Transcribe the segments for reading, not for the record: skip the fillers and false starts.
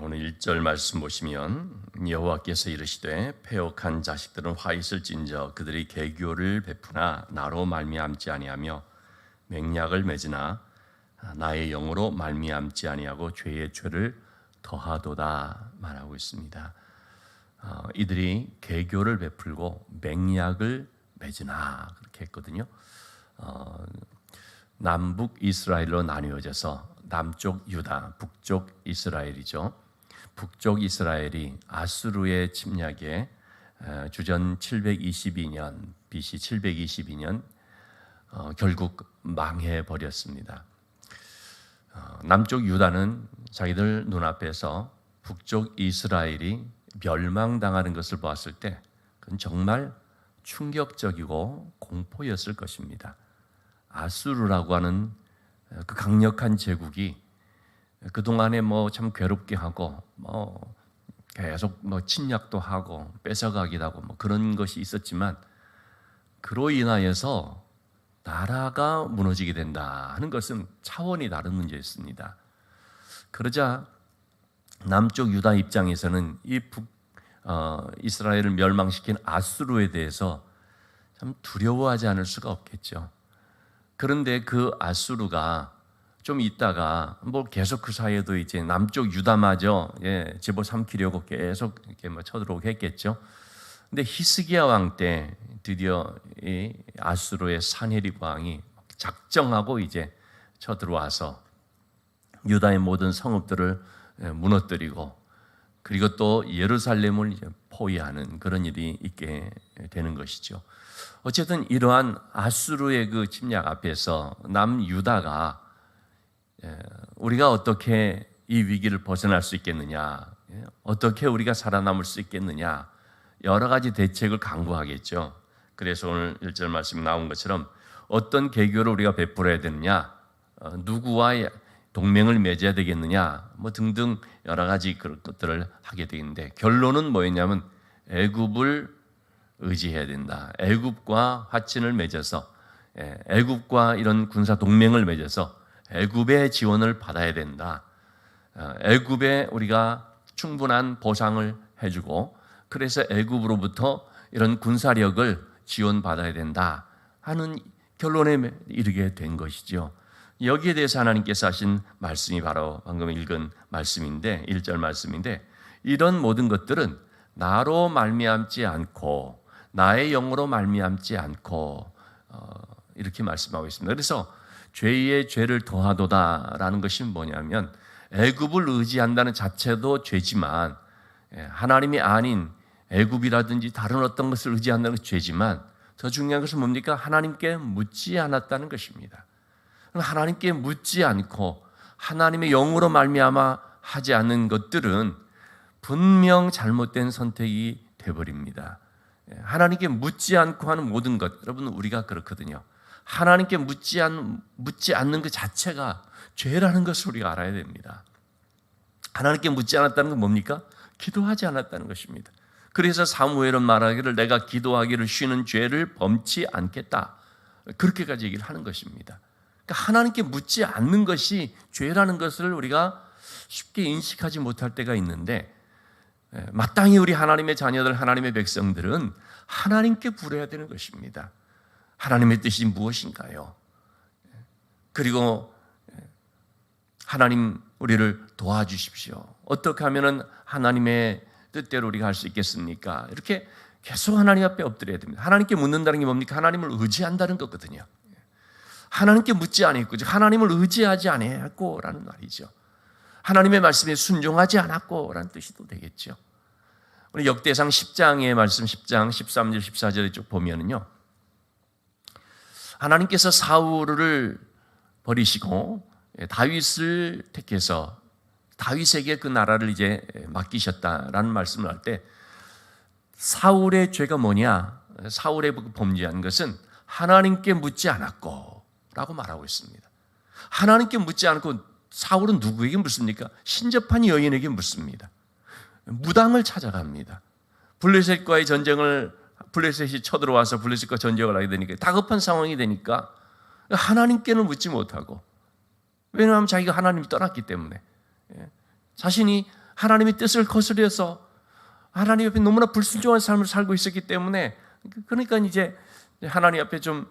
오늘 1절 말씀 보시면 여호와께서 이르시되 패역한 자식들은 화 있을진저 그들이 계교를 베푸나 나로 말미암지 아니하며 맹약을 맺으나 나의 영으로 말미암지 아니하고 죄의 죄를 더하도다 말하고 있습니다. 이들이 계교를 베풀고 맹약을 맺으나 그렇게 했거든요. 남북 이스라엘로 나뉘어져서 남쪽 유다, 북쪽 이스라엘이죠. 북쪽 이스라엘이 아수르의 침략에 주전 722년, BC 722년 결국 망해버렸습니다. 남쪽 유다는 자기들 눈앞에서 북쪽 이스라엘이 멸망당하는 것을 보았을 때 그건 정말 충격적이고 공포였을 것입니다. 아수르라고 하는 그 강력한 제국이 그동안에 참 괴롭게 하고 계속 침략도 하고 뺏어가기도 하고 그런 것이 있었지만 그로 인하여서 나라가 무너지게 된다 하는 것은 차원이 다른 문제였습니다. 그러자 남쪽 유다 입장에서는 이 이스라엘을 멸망시킨 아수르에 대해서 참 두려워하지 않을 수가 없겠죠. 그런데 그 아수르가 좀 있다가 계속 그 사이에도 이제 남쪽 유다마저 집어삼키려고 계속 이렇게 쳐들어오게 했겠죠. 근데 히스기야 왕 때 드디어 이 아수르의 사네립 왕이 작정하고 이제 쳐들어와서 유다의 모든 성읍들을 무너뜨리고 그리고 또 예루살렘을 이제 포위하는 그런 일이 있게 되는 것이죠. 어쨌든 이러한 아수르의 그 침략 앞에서 남유다가 우리가 어떻게 이 위기를 벗어날 수 있겠느냐, 어떻게 우리가 살아남을 수 있겠느냐, 여러 가지 대책을 강구하겠죠. 그래서 오늘 1절 말씀이 나온 것처럼 어떤 계교를 우리가 베풀어야 되느냐, 누구와 동맹을 맺어야 되겠느냐, 등등 여러 가지 그런 것들을 하게 되는데 결론은 뭐였냐면 애굽을 의지해야 된다. 애굽과 화친을 맺어서 애굽과 이런 군사 동맹을 맺어서 애굽의 지원을 받아야 된다. 애굽에 우리가 충분한 보상을 해주고 그래서 애굽으로부터 이런 군사력을 지원받아야 된다 하는 결론에 이르게 된 것이죠. 여기에 대해서 하나님께서 하신 말씀이 바로 방금 읽은 말씀인데 1절 말씀인데 이런 모든 것들은 나로 말미암지 않고 나의 영으로 말미암지 않고 이렇게 말씀하고 있습니다. 그래서 죄의 죄를 더하도다라는 것이 뭐냐면 애굽을 의지한다는 자체도 죄지만 하나님이 아닌 애굽이라든지 다른 어떤 것을 의지한다는 것이 죄지만 더 중요한 것은 뭡니까? 하나님께 묻지 않았다는 것입니다. 하나님께 묻지 않고 하나님의 영으로 말미암아 하지 않는 것들은 분명 잘못된 선택이 되어버립니다. 하나님께 묻지 않고 하는 모든 것, 여러분 우리가 그렇거든요. 하나님께 묻지 않는 것 자체가 죄라는 것을 우리가 알아야 됩니다. 하나님께 묻지 않았다는 건 뭡니까? 기도하지 않았다는 것입니다. 그래서 사무엘은 말하기를 내가 기도하기를 쉬는 죄를 범치 않겠다. 그렇게까지 얘기를 하는 것입니다. 그러니까 하나님께 묻지 않는 것이 죄라는 것을 우리가 쉽게 인식하지 못할 때가 있는데 마땅히 우리 하나님의 자녀들, 하나님의 백성들은 하나님께 물어야 되는 것입니다. 하나님의 뜻이 무엇인가요? 그리고 하나님 우리를 도와주십시오. 어떻게 하면 하나님의 뜻대로 우리가 할 수 있겠습니까? 이렇게 계속 하나님 앞에 엎드려야 됩니다. 하나님께 묻는다는 게 뭡니까? 하나님을 의지한다는 거거든요. 하나님께 묻지 않았고 하나님을 의지하지 않았고 라는 말이죠. 하나님의 말씀에 순종하지 않았고 라는 뜻이 또 되겠죠. 우리 역대상 10장의 말씀 10장 13절 14절에 쭉 보면은요. 하나님께서 사울을 버리시고 다윗을 택해서 다윗에게 그 나라를 이제 맡기셨다라는 말씀을 할 때 사울의 죄가 뭐냐? 사울의 범죄한 것은 하나님께 묻지 않았고 라고 말하고 있습니다. 하나님께 묻지 않고 사울은 누구에게 묻습니까? 신접한 여인에게 묻습니다. 무당을 찾아갑니다. 블레셋과의 전쟁을 블레셋이 쳐들어와서 블레셋과 전쟁을 하게 되니까 다급한 상황이 되니까 하나님께는 묻지 못하고 왜냐하면 자기가 하나님이 떠났기 때문에 자신이 하나님의 뜻을 거스려서 하나님 앞에 너무나 불순종한 삶을 살고 있었기 때문에, 그러니까 이제 하나님 앞에 좀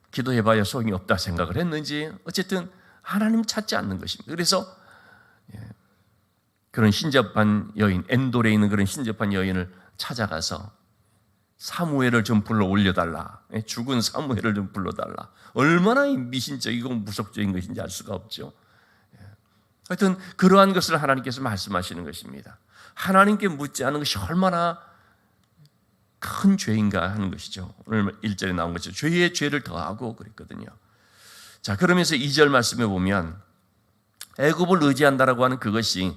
기도해봐야 소용이 없다 생각을 했는지 어쨌든 하나님 찾지 않는 것입니다. 그래서 그런 신접한 여인, 엔돌에 있는 그런 신접한 여인을 찾아가서 사무엘을 좀 불러 올려달라, 죽은 사무엘을 좀 불러달라. 얼마나 미신적이고 무속적인 것인지 알 수가 없죠. 하여튼 그러한 것을 하나님께서 말씀하시는 것입니다. 하나님께 묻지 않은 것이 얼마나 큰 죄인가 하는 것이죠. 오늘 1절에 나온 것처럼 죄에 죄를 더하고 그랬거든요. 자, 그러면서 2절 말씀에 보면 애굽을 의지한다라고 하는 그것이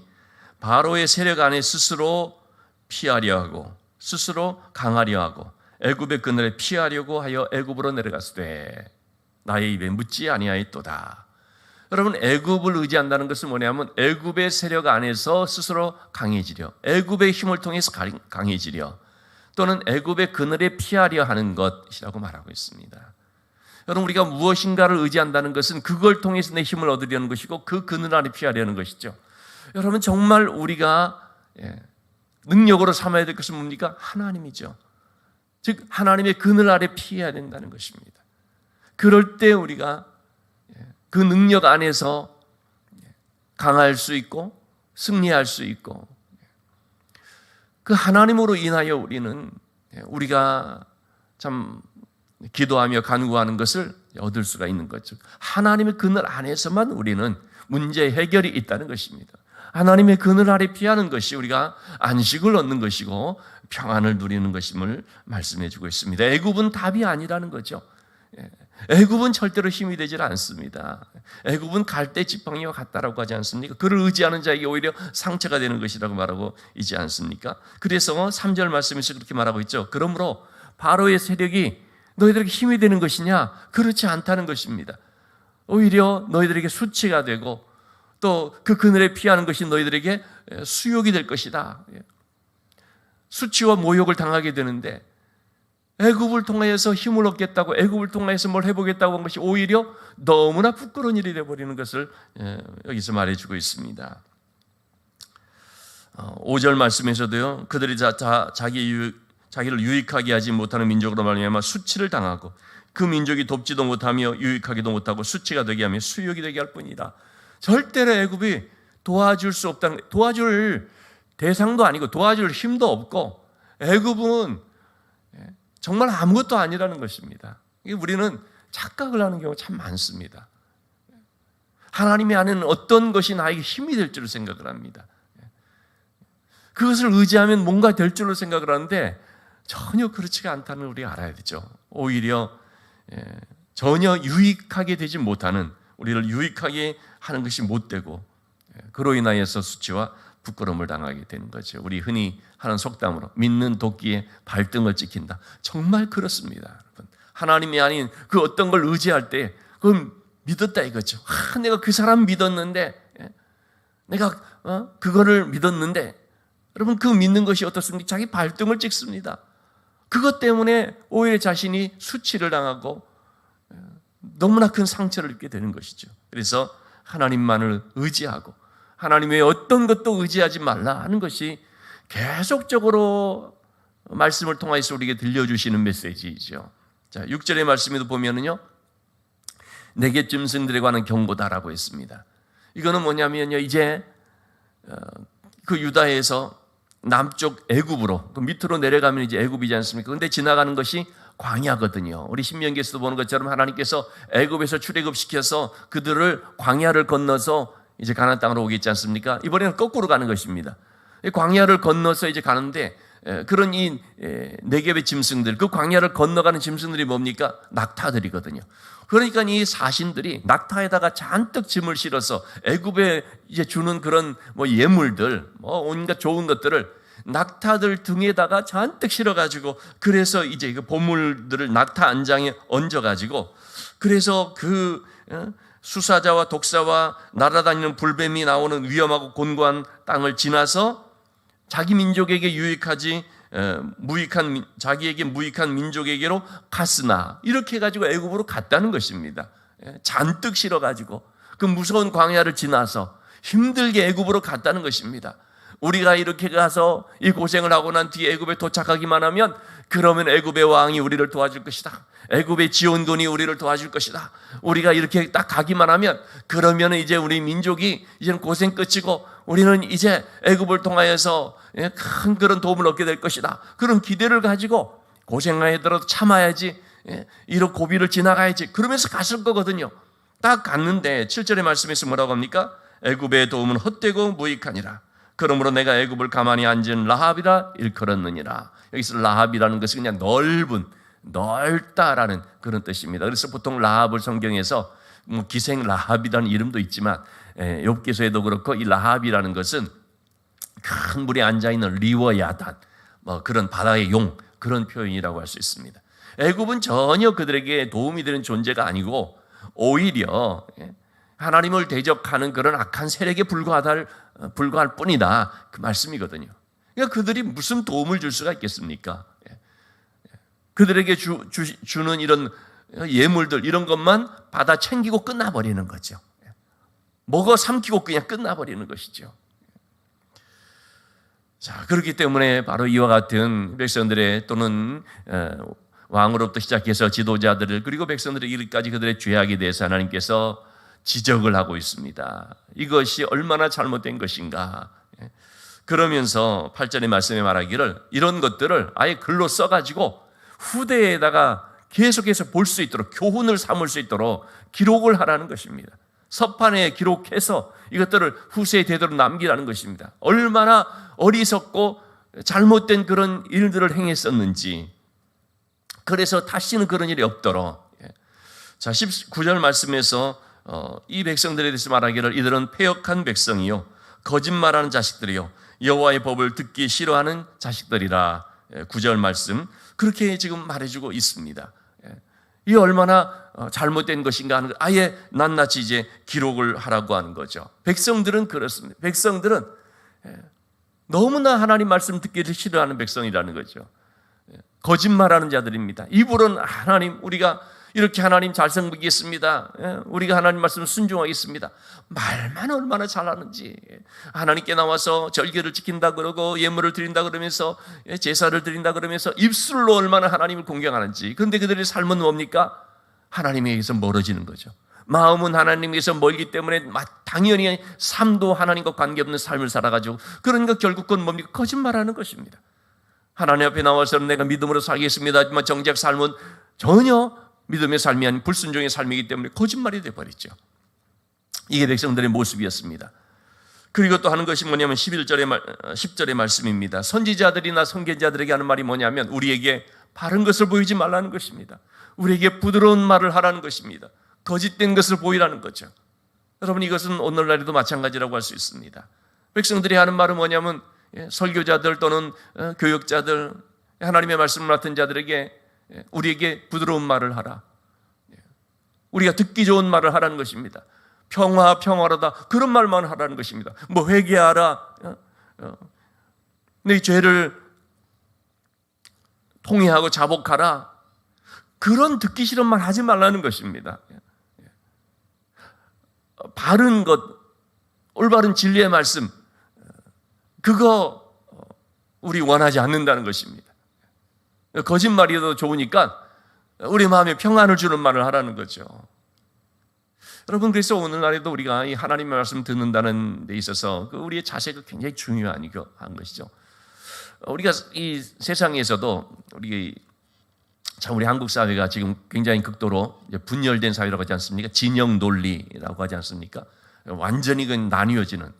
바로의 세력 안에 스스로 피하려 하고 스스로 강하려 하고 애굽의 그늘에 피하려고 하여 애굽으로 내려갔으되 나의 입에 묻지 아니하였도다. 여러분, 애굽을 의지한다는 것은 뭐냐면 애굽의 세력 안에서 스스로 강해지려, 애굽의 힘을 통해서 강해지려, 또는 애굽의 그늘에 피하려 하는 것이라고 말하고 있습니다. 여러분, 우리가 무엇인가를 의지한다는 것은 그걸 통해서 내 힘을 얻으려는 것이고 그 그늘 아래 피하려는 것이죠. 여러분, 정말 우리가 능력으로 삼아야 될 것은 뭡니까? 하나님이죠. 즉 하나님의 그늘 아래 피해야 된다는 것입니다. 그럴 때 우리가 그 능력 안에서 강할 수 있고 승리할 수 있고, 그 하나님으로 인하여 우리가 참 기도하며 간구하는 것을 얻을 수가 있는 거죠. 하나님의 그늘 안에서만 우리는 문제 해결이 있다는 것입니다. 하나님의 그늘 아래 피하는 것이 우리가 안식을 얻는 것이고 평안을 누리는 것임을 말씀해 주고 있습니다. 애굽은 답이 아니라는 거죠. 애굽은 절대로 힘이 되질 않습니다. 애굽은 갈대 지팡이와 같다라고 하지 않습니까? 그를 의지하는 자에게 오히려 상처가 되는 것이라고 말하고 있지 않습니까? 그래서 3절 말씀에서 그렇게 말하고 있죠. 그러므로 바로의 세력이 너희들에게 힘이 되는 것이냐? 그렇지 않다는 것입니다. 오히려 너희들에게 수치가 되고 또 그 그늘에 피하는 것이 너희들에게 수욕이 될 것이다. 수치와 모욕을 당하게 되는데, 애굽을 통하여서 힘을 얻겠다고, 애굽을 통하여서 뭘 해보겠다고 한 것이 오히려 너무나 부끄러운 일이 되어버리는 것을 여기서 말해주고 있습니다. 5절 말씀에서도요, 그들이 자기를 유익하게 하지 못하는 민족으로 말미암아 수치를 당하고 그 민족이 돕지도 못하며 유익하기도 못하고 수치가 되게 하며 수욕이 되게 할 뿐이다. 절대로 애굽이 도와줄 수 없다는, 도와줄 대상도 아니고 도와줄 힘도 없고 애굽은 정말 아무것도 아니라는 것입니다. 우리는 착각을 하는 경우가 참 많습니다. 하나님이 아는 어떤 것이 나에게 힘이 될 줄을 생각을 합니다. 그것을 의지하면 뭔가 될 줄로 생각을 하는데 전혀 그렇지가 않다는 걸 우리가 알아야 되죠. 오히려 전혀 유익하게 되지 못하는, 우리를 유익하게 하는 것이 못되고 그로 인하여서 수치와 부끄러움을 당하게 되는 거죠. 우리 흔히 하는 속담으로 믿는 도끼에 발등을 찍힌다. 정말 그렇습니다, 여러분. 하나님이 아닌 그 어떤 걸 의지할 때 그걸 믿었다 이거죠. 내가 그 사람 믿었는데, 내가 그거를 믿었는데, 여러분 그 믿는 것이 어떻습니까? 자기 발등을 찍습니다. 그것 때문에 오히려 자신이 수치를 당하고 너무나 큰 상처를 입게 되는 것이죠. 그래서 하나님만을 의지하고 하나님 외에 어떤 것도 의지하지 말라 하는 것이 계속적으로 말씀을 통해서 우리에게 들려주시는 메시지이죠. 자, 6절의 말씀에도 보면은요, 내게 짐승들에 관한 경고다라고 했습니다. 이거는 뭐냐면요, 이제 그 유다에서 남쪽 애굽으로, 그 밑으로 내려가면 이제 애굽이지 않습니까? 근데 지나가는 것이 광야거든요. 우리 신명기에서도 보는 것처럼 하나님께서 애굽에서 출애굽시켜서 그들을 광야를 건너서 이제 가나안 땅으로 오겠지 않습니까? 이번에는 거꾸로 가는 것입니다. 광야를 건너서 이제 가는데, 그런 이 네겝의 짐승들, 그 광야를 건너가는 짐승들이 뭡니까? 낙타들이거든요. 그러니까 이 사신들이 낙타에다가 잔뜩 짐을 실어서 애굽에 이제 주는 그런 예물들, 온갖 좋은 것들을 낙타들 등에다가 잔뜩 실어가지고, 그래서 이제 그 보물들을 낙타 안장에 얹어가지고, 그래서 그 수사자와 독사와 날아다니는 불뱀이 나오는 위험하고 곤고한 땅을 지나서 자기 민족에게 유익하지 자기에게 무익한 민족에게로 갔으나, 이렇게 해가지고 애굽으로 갔다는 것입니다. 잔뜩 실어가지고 그 무서운 광야를 지나서 힘들게 애굽으로 갔다는 것입니다. 우리가 이렇게 가서 이 고생을 하고 난 뒤에 애굽에 도착하기만 하면 그러면 애굽의 왕이 우리를 도와줄 것이다. 애굽의 지원군이 우리를 도와줄 것이다. 우리가 이렇게 딱 가기만 하면 그러면 이제 우리 민족이 이제는 고생 끝이고 우리는 이제 애굽을 통하여서 큰 그런 도움을 얻게 될 것이다. 그런 기대를 가지고 고생하더라도 참아야지, 이런 고비를 지나가야지, 그러면서 갔을 거거든요. 딱 갔는데 7절의 말씀에서 뭐라고 합니까? 애굽의 도움은 헛되고 무익하니라. 그러므로 내가 애굽을 가만히 앉은 라합이라 일컬었느니라. 여기서 라합이라는 것은 그냥 넓은, 넓다라는 그런 뜻입니다. 그래서 보통 라합을 성경에서 기생 라합이라는 이름도 있지만 욥기서에도 그렇고 이 라합이라는 것은 큰 물에 앉아있는 리워야단, 그런 바다의 용, 그런 표현이라고 할 수 있습니다. 애굽은 전혀 그들에게 도움이 되는 존재가 아니고 오히려 하나님을 대적하는 그런 악한 세력에 불과할 뿐이다, 그 말씀이거든요. 그러니까 그들이 무슨 도움을 줄 수가 있겠습니까? 그들에게 주는 이런 예물들, 이런 것만 받아 챙기고 끝나버리는 거죠. 먹어 삼키고 그냥 끝나버리는 것이죠. 자, 그렇기 때문에 바로 이와 같은 백성들의 또는 왕으로부터 시작해서 지도자들을, 그리고 백성들의 이르기까지 그들의 죄악에 대해서 하나님께서 지적을 하고 있습니다. 이것이 얼마나 잘못된 것인가. 그러면서 8절의 말씀에 말하기를 이런 것들을 아예 글로 써가지고 후대에다가 계속해서 볼 수 있도록, 교훈을 삼을 수 있도록 기록을 하라는 것입니다. 서판에 기록해서 이것들을 후세에 되도록 남기라는 것입니다. 얼마나 어리석고 잘못된 그런 일들을 행했었는지, 그래서 다시는 그런 일이 없도록. 자, 19절 말씀에서 이 백성들에 대해서 말하기를 이들은 패역한 백성이요 거짓말하는 자식들이요 여호와의 법을 듣기 싫어하는 자식들이라. 9절 말씀 그렇게 지금 말해주고 있습니다. 이 얼마나 잘못된 것인가 하는 걸 아예 낱낱이 이제 기록을 하라고 하는 거죠. 백성들은 그렇습니다. 백성들은 너무나 하나님 말씀 듣기를 싫어하는 백성이라는 거죠. 거짓말하는 자들입니다. 입으로는 하나님, 우리가 이렇게 하나님 잘 섬기겠습니다, 우리가 하나님 말씀을 순종하겠습니다, 말만 얼마나 잘하는지. 하나님께 나와서 절개를 지킨다 그러고 예물을 드린다 그러면서 제사를 드린다 그러면서 입술로 얼마나 하나님을 공경하는지. 그런데 그들의 삶은 뭡니까? 하나님에게서 멀어지는 거죠. 마음은 하나님에게서 멀기 때문에 당연히 삶도 하나님과 관계없는 삶을 살아가지고, 그러니까 결국 그건 뭡니까? 거짓말하는 것입니다. 하나님 앞에 나와서는 내가 믿음으로 살겠습니다 하지만 정작 삶은 전혀 믿음의 삶이 아닌 불순종의 삶이기 때문에 거짓말이 되어버렸죠. 이게 백성들의 모습이었습니다. 그리고 또 하는 것이 뭐냐면 10절의 말씀입니다. 선지자들이나 선견자들에게 하는 말이 뭐냐면 우리에게 바른 것을 보이지 말라는 것입니다. 우리에게 부드러운 말을 하라는 것입니다. 거짓된 것을 보이라는 거죠. 여러분, 이것은 오늘날에도 마찬가지라고 할 수 있습니다. 백성들이 하는 말은 뭐냐면 설교자들 또는 교역자들, 하나님의 말씀을 맡은 자들에게 우리에게 부드러운 말을 하라, 우리가 듣기 좋은 말을 하라는 것입니다. 평화로다, 그런 말만 하라는 것입니다. 뭐 회개하라, 네 죄를 통회하고 자복하라, 그런 듣기 싫은 말 하지 말라는 것입니다. 바른 것, 올바른 진리의 말씀, 그거 우리 원하지 않는다는 것입니다. 거짓말이라도 좋으니까 우리 마음에 평안을 주는 말을 하라는 거죠. 여러분, 그래서 오늘날에도 우리가 이 하나님의 말씀 듣는다는 데 있어서 우리의 자세가 굉장히 중요한 것이죠. 우리가 이 세상에서도 우리 한국 사회가 지금 굉장히 극도로 분열된 사회라고 하지 않습니까? 진영 논리라고 하지 않습니까? 완전히 나뉘어지는,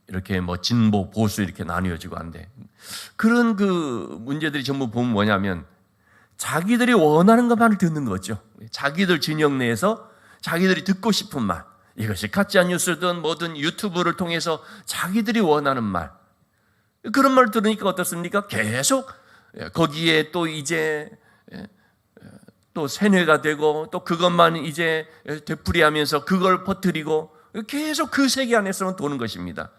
이렇게 진보, 보수 이렇게 나뉘어지고 한데, 그런 그 문제들이 전부 보면 뭐냐면 자기들이 원하는 것만을 듣는 거죠. 자기들 진영 내에서 자기들이 듣고 싶은 말, 이것이 가짜 뉴스든 뭐든 유튜브를 통해서 자기들이 원하는 말, 그런 말 들으니까 어떻습니까? 계속 거기에 또 이제 또 세뇌가 되고 또 그것만 이제 되풀이하면서 그걸 퍼뜨리고 계속 그 세계 안에서만 도는 것입니다.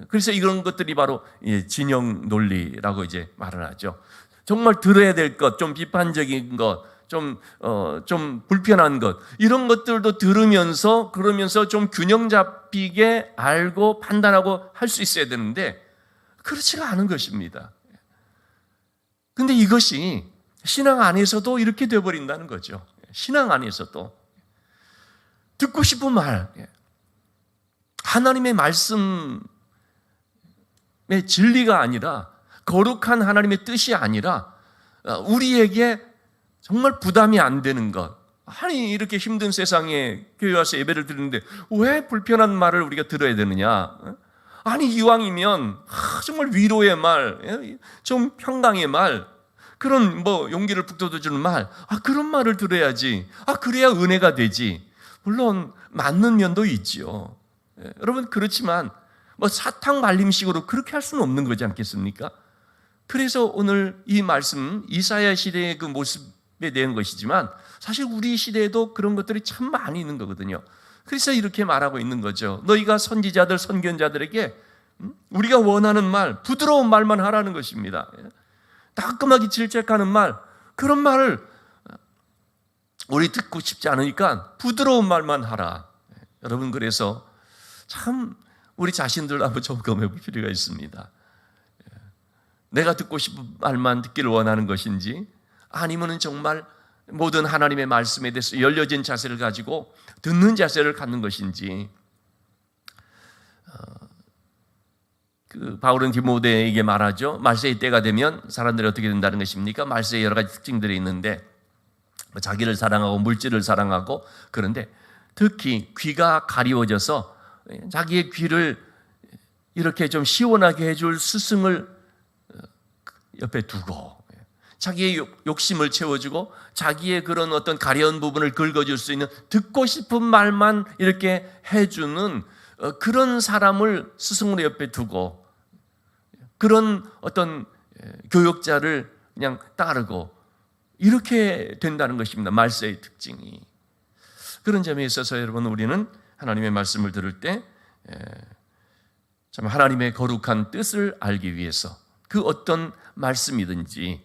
그래서 이런 것들이 바로 진영 논리라고 이제 말을 하죠. 정말 들어야 될 것, 좀 비판적인 것, 좀 불편한 것, 이런 것들도 들으면서 그러면서 좀 균형 잡히게 알고 판단하고 할 수 있어야 되는데 그렇지가 않은 것입니다. 근데 이것이 신앙 안에서도 이렇게 되어버린다는 거죠. 신앙 안에서도 듣고 싶은 말, 하나님의 말씀의 진리가 아니라, 거룩한 하나님의 뜻이 아니라 우리에게 정말 부담이 안 되는 것. 아니 이렇게 힘든 세상에 교회 와서 예배를 드리는데 왜 불편한 말을 우리가 들어야 되느냐? 아니 이왕이면 정말 위로의 말, 좀 평강의 말, 그런 용기를 북돋워주는 말, 그런 말을 들어야지. 그래야 은혜가 되지. 물론 맞는 면도 있지요. 여러분 그렇지만 사탕 말림식으로 그렇게 할 수는 없는 거지 않겠습니까? 그래서 오늘 이 말씀 이사야 시대의 그 모습에 대한 것이지만 사실 우리 시대에도 그런 것들이 참 많이 있는 거거든요. 그래서 이렇게 말하고 있는 거죠. 너희가 선지자들, 선견자들에게 우리가 원하는 말, 부드러운 말만 하라는 것입니다. 따끔하게 질책하는 말, 그런 말을 우리 듣고 싶지 않으니까 부드러운 말만 하라. 여러분 그래서 참 우리 자신들 한번 점검해 볼 필요가 있습니다. 내가 듣고 싶은 말만 듣기를 원하는 것인지, 아니면은 정말 모든 하나님의 말씀에 대해서 열려진 자세를 가지고 듣는 자세를 갖는 것인지. 바울은 디모데에게 말하죠. 말세의 때가 되면 사람들이 어떻게 된다는 것입니까? 말세의 여러 가지 특징들이 있는데 자기를 사랑하고 물질을 사랑하고, 그런데 특히 귀가 가리워져서 자기의 귀를 이렇게 좀 시원하게 해줄 스승을 옆에 두고 자기의 욕심을 채워주고 자기의 그런 어떤 가려운 부분을 긁어줄 수 있는 듣고 싶은 말만 이렇게 해주는 그런 사람을 스승으로 옆에 두고 그런 어떤 교역자를 그냥 따르고 이렇게 된다는 것입니다. 말세의 특징이. 그런 점에 있어서 여러분 우리는 하나님의 말씀을 들을 때 참 하나님의 거룩한 뜻을 알기 위해서 그 어떤 말씀이든지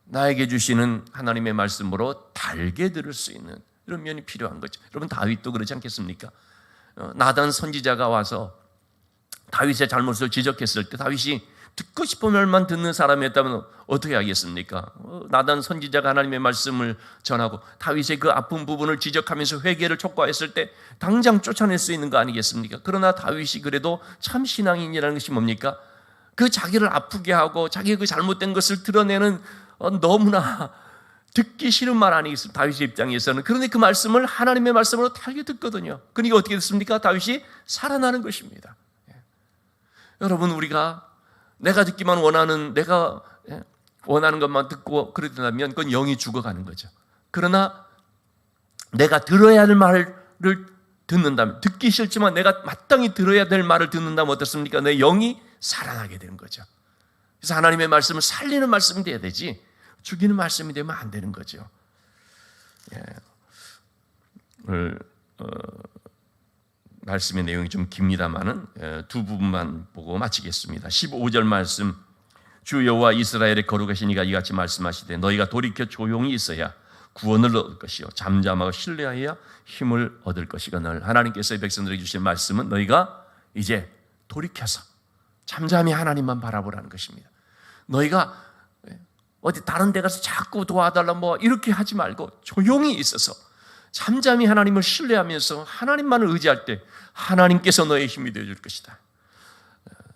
나에게 주시는 하나님의 말씀으로 달게 들을 수 있는 이런 면이 필요한 거죠. 여러분 다윗도 그렇지 않겠습니까? 나단 선지자가 와서 다윗의 잘못을 지적했을 때 다윗이 듣고 싶은 말만 듣는 사람이었다면 어떻게 하겠습니까? 나단 선지자가 하나님의 말씀을 전하고 다윗의 그 아픈 부분을 지적하면서 회개를 촉구했을 때 당장 쫓아낼 수 있는 거 아니겠습니까? 그러나 다윗이 그래도 참 신앙인이라는 것이 뭡니까? 그 자기를 아프게 하고 자기의 그 잘못된 것을 드러내는 너무나 듣기 싫은 말 아니겠습니까? 다윗의 입장에서는. 그런데 그 말씀을 하나님의 말씀으로 달게 듣거든요. 그러니까 어떻게 됐습니까? 다윗이 살아나는 것입니다. 여러분 내가 듣기만 원하는, 내가 원하는 것만 듣고 그러다면 그건 영이 죽어가는 거죠. 그러나 내가 들어야 할 말을 듣는다면, 듣기 싫지만 내가 마땅히 들어야 될 말을 듣는다면 어떻습니까? 내 영이 살아나게 되는 거죠. 그래서 하나님의 말씀을 살리는 말씀이 돼야 되지 죽이는 말씀이 되면 안 되는 거죠. 오늘 말씀의 내용이 좀 깁니다만은 두 부분만 보고 마치겠습니다. 15절 말씀, 주 여호와 이스라엘의 거룩하신 이가 이같이 말씀하시되 너희가 돌이켜 조용히 있어야 구원을 얻을 것이요 잠잠하고 신뢰하여야 힘을 얻을 것이거늘. 하나님께서 백성들에게 주신 말씀은 너희가 이제 돌이켜서 잠잠히 하나님만 바라보라는 것입니다. 너희가 어디 다른 데 가서 자꾸 도와달라 이렇게 하지 말고 조용히 있어서 잠잠히 하나님을 신뢰하면서 하나님만을 의지할 때 하나님께서 너의 힘이 되어줄 것이다.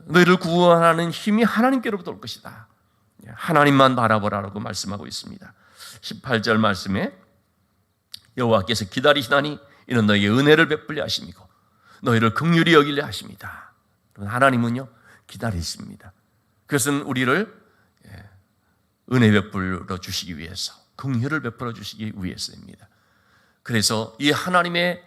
너희를 구원하는 힘이 하나님께로부터 올 것이다. 하나님만 바라보라라고 말씀하고 있습니다. 18절 말씀에 여호와께서 기다리시나니 이는 너희의 은혜를 베풀려 하심이고 너희를 긍휼히 여기려 하심이다. 하나님은요 기다리십니다. 그것은 우리를 은혜 베풀어 주시기 위해서, 긍휼을 베풀어 주시기 위해서입니다. 그래서 이 하나님의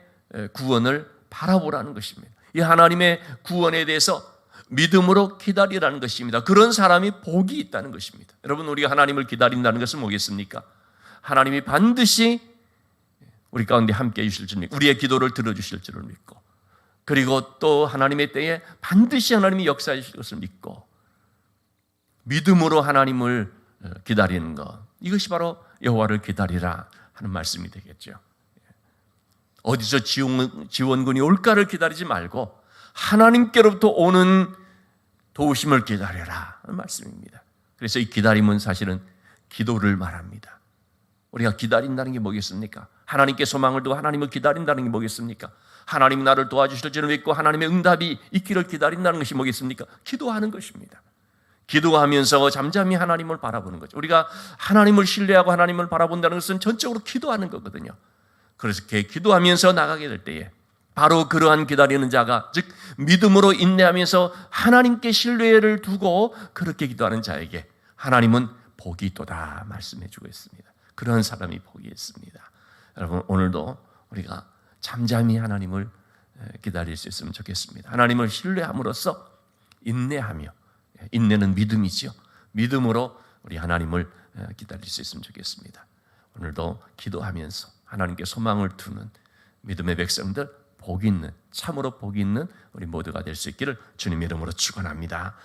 구원을 바라보라는 것입니다. 이 하나님의 구원에 대해서 믿음으로 기다리라는 것입니다. 그런 사람이 복이 있다는 것입니다. 여러분 우리가 하나님을 기다린다는 것은 뭐겠습니까? 하나님이 반드시 우리 가운데 함께 해주실 줄 믿고 우리의 기도를 들어주실 줄을 믿고, 그리고 또 하나님의 때에 반드시 하나님이 역사해 주실 것을 믿고 믿음으로 하나님을 기다리는 것, 이것이 바로 여호와를 기다리라 하는 말씀이 되겠죠. 어디서 지원군이 올까를 기다리지 말고 하나님께로부터 오는 도우심을 기다려라 하는 말씀입니다. 그래서 이 기다림은 사실은 기도를 말합니다. 우리가 기다린다는 게 뭐겠습니까? 하나님께 소망을 두고 하나님을 기다린다는 게 뭐겠습니까? 하나님이 나를 도와주실 줄을 믿고 하나님의 응답이 있기를 기다린다는 것이 뭐겠습니까? 기도하는 것입니다. 기도하면서 잠잠히 하나님을 바라보는 거죠. 우리가 하나님을 신뢰하고 하나님을 바라본다는 것은 전적으로 기도하는 거거든요. 그래서 기도하면서 나가게 될 때에 바로 그러한 기다리는 자가, 즉 믿음으로 인내하면서 하나님께 신뢰를 두고 그렇게 기도하는 자에게 하나님은 복이 있도다 말씀해 주고 있습니다. 그런 사람이 복이 있습니다. 여러분, 오늘도 우리가 잠잠히 하나님을 기다릴 수 있으면 좋겠습니다. 하나님을 신뢰함으로써 인내하며, 인내는 믿음이죠. 믿음으로 우리 하나님을 기다릴 수 있으면 좋겠습니다. 오늘도 기도하면서 하나님께 소망을 두는 믿음의 백성들, 복 있는, 참으로 복 있는 우리 모두가 될 수 있기를 주님 이름으로 축원합니다.